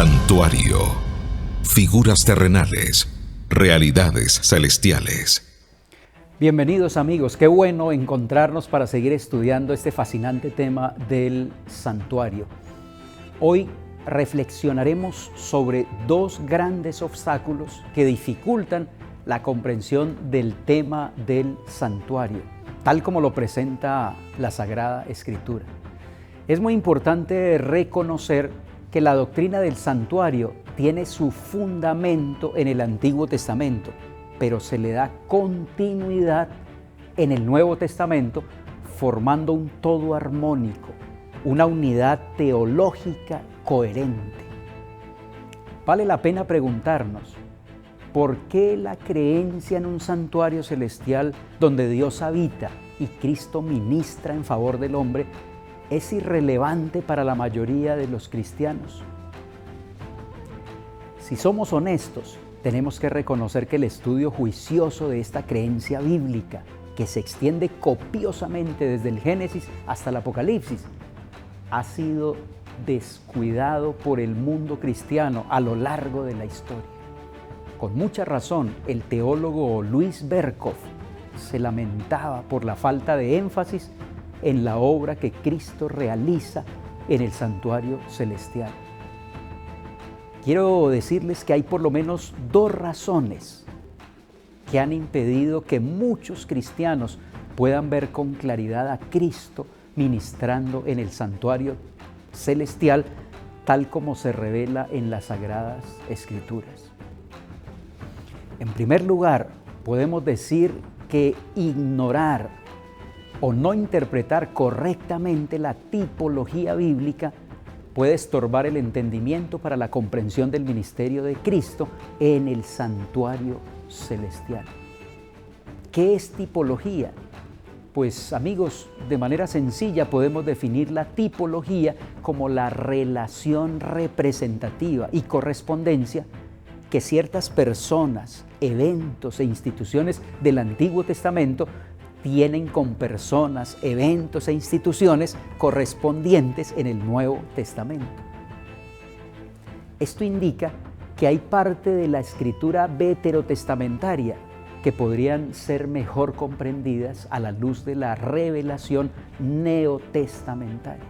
Santuario. Figuras terrenales, realidades celestiales. Bienvenidos amigos, qué bueno encontrarnos para seguir estudiando este fascinante tema del santuario. Hoy reflexionaremos sobre dos grandes obstáculos que dificultan la comprensión del tema del santuario, tal como lo presenta la Sagrada Escritura. Es muy importante reconocer que la doctrina del santuario tiene su fundamento en el Antiguo Testamento, pero se le da continuidad en el Nuevo Testamento, formando un todo armónico, una unidad teológica coherente. Vale la pena preguntarnos, ¿por qué la creencia en un santuario celestial donde Dios habita y Cristo ministra en favor del hombre es irrelevante para la mayoría de los cristianos? Si somos honestos, tenemos que reconocer que el estudio juicioso de esta creencia bíblica, que se extiende copiosamente desde el Génesis hasta el Apocalipsis, ha sido descuidado por el mundo cristiano a lo largo de la historia. Con mucha razón, el teólogo Luis Berkhof se lamentaba por la falta de énfasis en la obra que Cristo realiza en el santuario celestial. Quiero decirles que hay por lo menos dos razones que han impedido que muchos cristianos puedan ver con claridad a Cristo ministrando en el santuario celestial, tal como se revela en las Sagradas Escrituras. En primer lugar, podemos decir que ignorar o no interpretar correctamente la tipología bíblica puede estorbar el entendimiento para la comprensión del ministerio de Cristo en el santuario celestial. ¿Qué es tipología? Pues amigos, de manera sencilla podemos definir la tipología como la relación representativa y correspondencia que ciertas personas, eventos e instituciones del Antiguo Testamento tienen con personas, eventos e instituciones correspondientes en el Nuevo Testamento. Esto indica que hay parte de la escritura veterotestamentaria que podrían ser mejor comprendidas a la luz de la revelación neotestamentaria.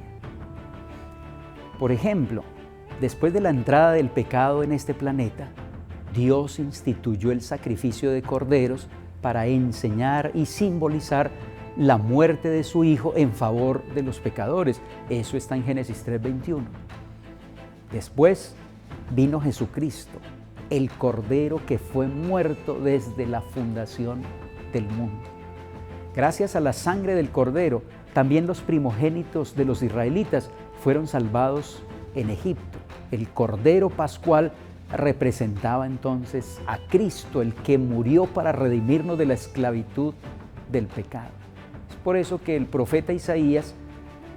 Por ejemplo, después de la entrada del pecado en este planeta, Dios instituyó el sacrificio de corderos para enseñar y simbolizar la muerte de su Hijo en favor de los pecadores. Eso está en Génesis 3:21. Después vino Jesucristo, el Cordero que fue muerto desde la fundación del mundo. Gracias a la sangre del Cordero, también los primogénitos de los israelitas fueron salvados en Egipto. El Cordero Pascual representaba entonces a Cristo, el que murió para redimirnos de la esclavitud del pecado. Es por eso que el profeta Isaías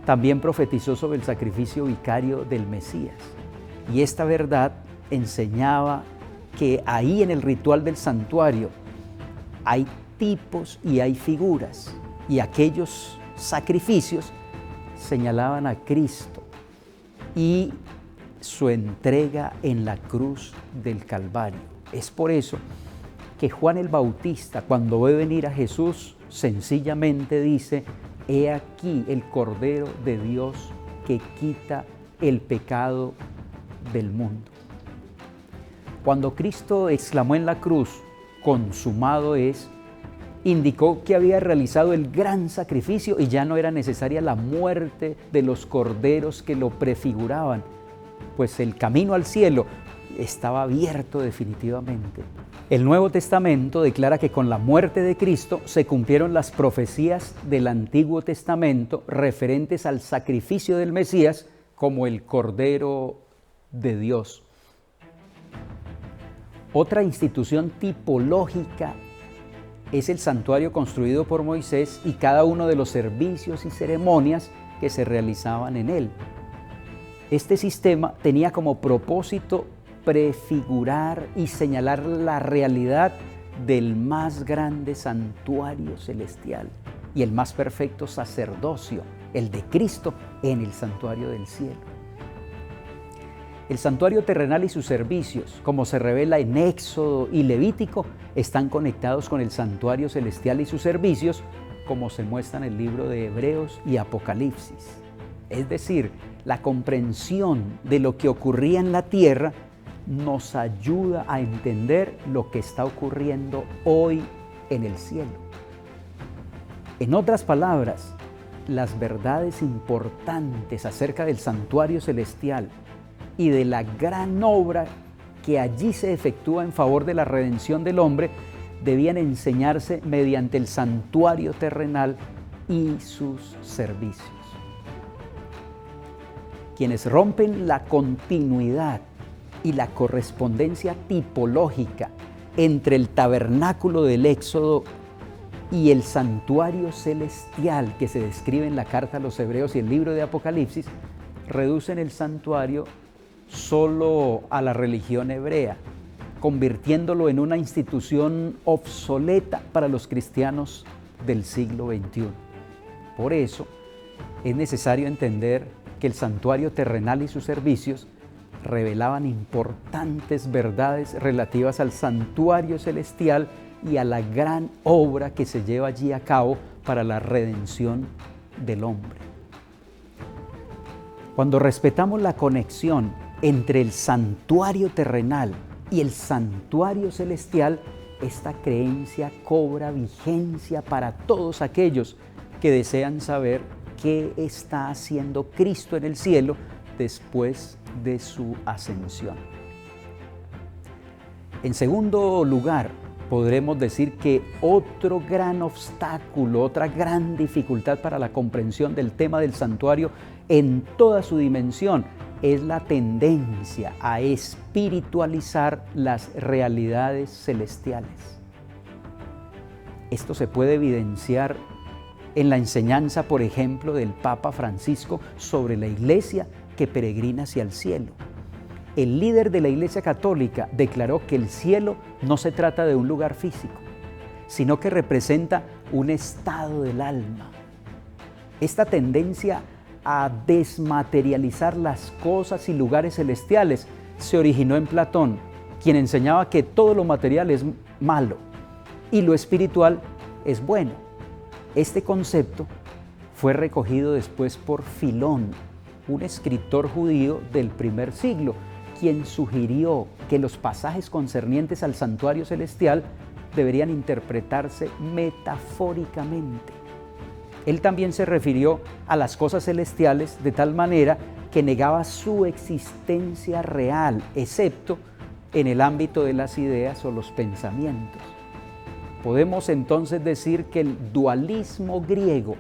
también profetizó sobre el sacrificio vicario del Mesías. Y esta verdad enseñaba que ahí en el ritual del santuario hay tipos y hay figuras, y aquellos sacrificios señalaban a Cristo y su entrega en la cruz del Calvario. Es por eso que Juan el Bautista, cuando ve venir a Jesús, sencillamente dice: «He aquí el Cordero de Dios que quita el pecado del mundo». Cuando Cristo exclamó en la cruz: «Consumado es», indicó que había realizado el gran sacrificio y ya no era necesaria la muerte de los corderos que lo prefiguraban, pues el camino al cielo estaba abierto definitivamente. El Nuevo Testamento declara que con la muerte de Cristo se cumplieron las profecías del Antiguo Testamento referentes al sacrificio del Mesías como el Cordero de Dios. Otra institución tipológica es el santuario construido por Moisés y cada uno de los servicios y ceremonias que se realizaban en él. Este sistema tenía como propósito prefigurar y señalar la realidad del más grande santuario celestial y el más perfecto sacerdocio, el de Cristo en el santuario del cielo. El santuario terrenal y sus servicios, como se revela en Éxodo y Levítico, están conectados con el santuario celestial y sus servicios, como se muestra en el libro de Hebreos y Apocalipsis. Es decir, la comprensión de lo que ocurría en la tierra nos ayuda a entender lo que está ocurriendo hoy en el cielo. En otras palabras, las verdades importantes acerca del santuario celestial y de la gran obra que allí se efectúa en favor de la redención del hombre debían enseñarse mediante el santuario terrenal y sus servicios. Quienes rompen la continuidad y la correspondencia tipológica entre el tabernáculo del Éxodo y el santuario celestial que se describe en la carta a los Hebreos y el libro de Apocalipsis, reducen el santuario solo a la religión hebrea, convirtiéndolo en una institución obsoleta para los cristianos del siglo XXI. Por eso, es necesario entender que el santuario terrenal y sus servicios revelaban importantes verdades relativas al santuario celestial y a la gran obra que se lleva allí a cabo para la redención del hombre. Cuando respetamos la conexión entre el santuario terrenal y el santuario celestial, esta creencia cobra vigencia para todos aquellos que desean saber qué está haciendo Cristo en el cielo después de su ascensión. En segundo lugar, podremos decir que otro gran obstáculo, otra gran dificultad para la comprensión del tema del santuario en toda su dimensión es la tendencia a espiritualizar las realidades celestiales. Esto se puede evidenciar en la enseñanza, por ejemplo, del Papa Francisco sobre la iglesia que peregrina hacia el cielo. El líder de la Iglesia Católica declaró que el cielo no se trata de un lugar físico, sino que representa un estado del alma. Esta tendencia a desmaterializar las cosas y lugares celestiales se originó en Platón, quien enseñaba que todo lo material es malo y lo espiritual es bueno. Este concepto fue recogido después por Filón, un escritor judío del primer siglo, quien sugirió que los pasajes concernientes al santuario celestial deberían interpretarse metafóricamente. Él también se refirió a las cosas celestiales de tal manera que negaba su existencia real, excepto en el ámbito de las ideas o los pensamientos. Podemos entonces decir que el dualismo griego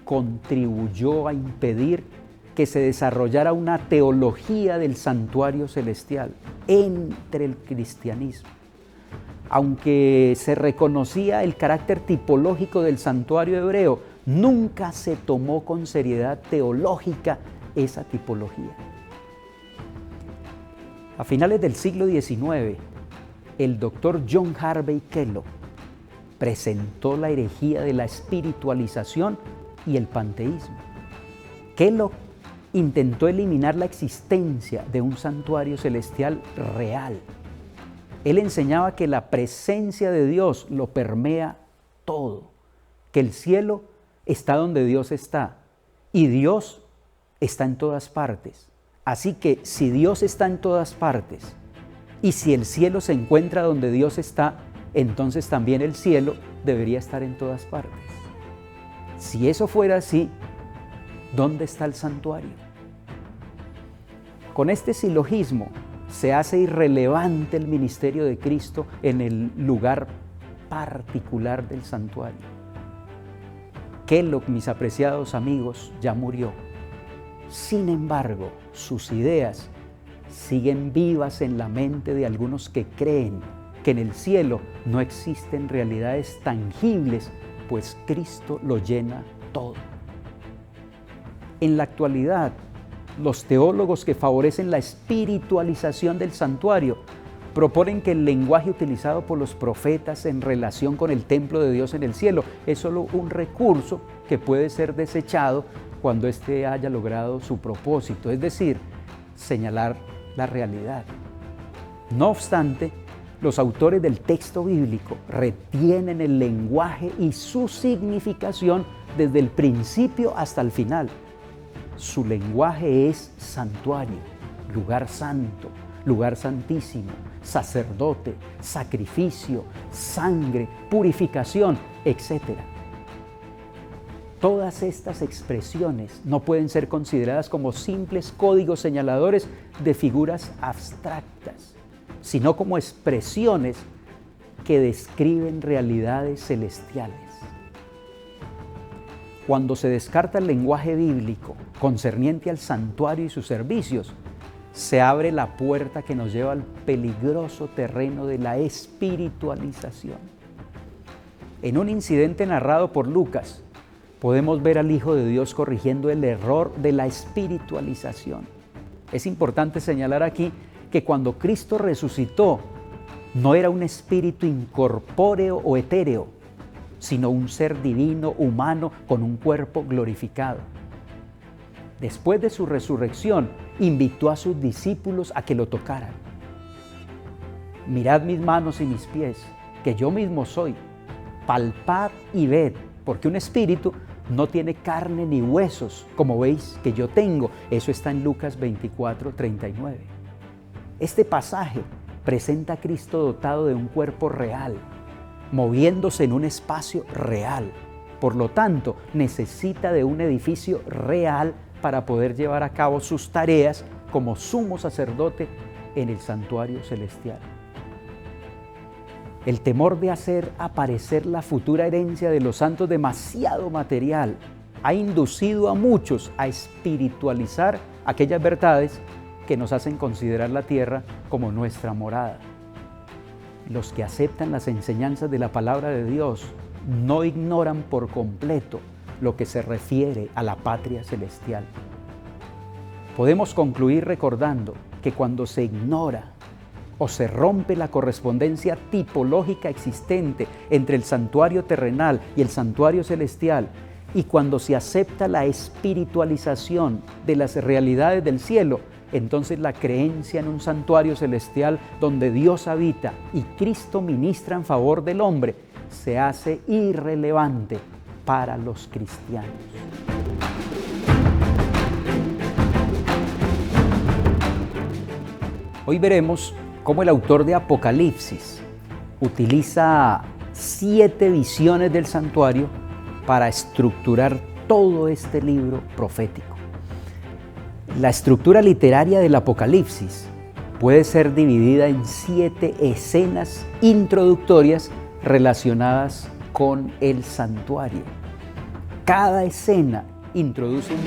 contribuyó a impedir que se desarrollara una teología del santuario celestial entre el cristianismo. Aunque se reconocía el carácter tipológico del santuario hebreo, nunca se tomó con seriedad teológica esa tipología. A finales del siglo XIX, el doctor John Harvey Kellogg presentó la herejía de la espiritualización y el panteísmo. Kellogg intentó eliminar la existencia de un santuario celestial real. Él enseñaba que la presencia de Dios lo permea todo, que el cielo está donde Dios está y Dios está en todas partes. Así que si Dios está en todas partes y si el cielo se encuentra donde Dios está, entonces también el cielo debería estar en todas partes. Si eso fuera así, ¿dónde está el santuario? Con este silogismo se hace irrelevante el ministerio de Cristo en el lugar particular del santuario. Kellogg, mis apreciados amigos, ya murió. Sin embargo, sus ideas siguen vivas en la mente de algunos que creen que en el cielo no existen realidades tangibles, pues Cristo lo llena todo. En la actualidad, los teólogos que favorecen la espiritualización del santuario proponen que el lenguaje utilizado por los profetas en relación con el templo de Dios en el cielo es solo un recurso que puede ser desechado cuando éste haya logrado su propósito, es decir, señalar la realidad. No obstante, los autores del texto bíblico retienen el lenguaje y su significación desde el principio hasta el final. Su lenguaje es santuario, lugar santo, lugar santísimo, sacerdote, sacrificio, sangre, purificación, etc. Todas estas expresiones no pueden ser consideradas como simples códigos señaladores de figuras abstractas, sino como expresiones que describen realidades celestiales. Cuando se descarta el lenguaje bíblico concerniente al santuario y sus servicios, se abre la puerta que nos lleva al peligroso terreno de la espiritualización. En un incidente narrado por Lucas, podemos ver al Hijo de Dios corrigiendo el error de la espiritualización. Es importante señalar aquí que cuando Cristo resucitó, no era un espíritu incorpóreo o etéreo, sino un ser divino, humano, con un cuerpo glorificado. Después de su resurrección, invitó a sus discípulos a que lo tocaran. Mirad mis manos y mis pies, que yo mismo soy. Palpad y ved, porque un espíritu no tiene carne ni huesos, como veis que yo tengo. Eso está en Lucas 24:39. Este pasaje presenta a Cristo dotado de un cuerpo real, moviéndose en un espacio real. Por lo tanto, necesita de un edificio real para poder llevar a cabo sus tareas como sumo sacerdote en el santuario celestial. El temor de hacer aparecer la futura herencia de los santos demasiado material ha inducido a muchos a espiritualizar aquellas verdades que nos hacen considerar la tierra como nuestra morada. Los que aceptan las enseñanzas de la palabra de Dios no ignoran por completo lo que se refiere a la patria celestial. Podemos concluir recordando que cuando se ignora o se rompe la correspondencia tipológica existente entre el santuario terrenal y el santuario celestial, y cuando se acepta la espiritualización de las realidades del cielo, entonces la creencia en un santuario celestial donde Dios habita y Cristo ministra en favor del hombre se hace irrelevante para los cristianos. Hoy veremos cómo el autor de Apocalipsis utiliza 7 visiones del santuario para estructurar todo este libro profético. La estructura literaria del Apocalipsis puede ser dividida en 7 escenas introductorias relacionadas con el santuario. Cada escena introduce un